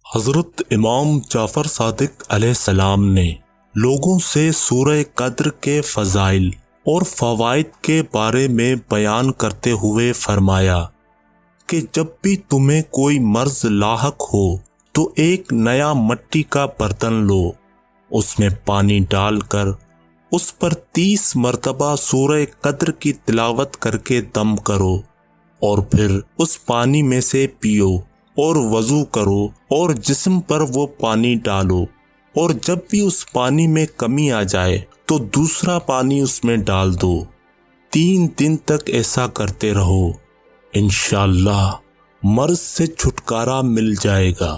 حضرت امام جعفر صادق علیہ السلام نے لوگوں سے سورہ قدر کے فضائل اور فوائد کے بارے میں بیان کرتے ہوئے فرمایا کہ جب بھی تمہیں کوئی مرض لاحق ہو تو ایک نیا مٹی کا برتن لو، اس میں پانی ڈال کر اس پر 30 مرتبہ سورہ قدر کی تلاوت کر کے دم کرو اور پھر اس پانی میں سے پیو اور وضو کرو اور جسم پر وہ پانی ڈالو، اور جب بھی اس پانی میں کمی آ جائے تو دوسرا پانی اس میں ڈال دو۔ 3 دن تک ایسا کرتے رہو، انشاءاللہ مرض سے چھٹکارا مل جائے گا۔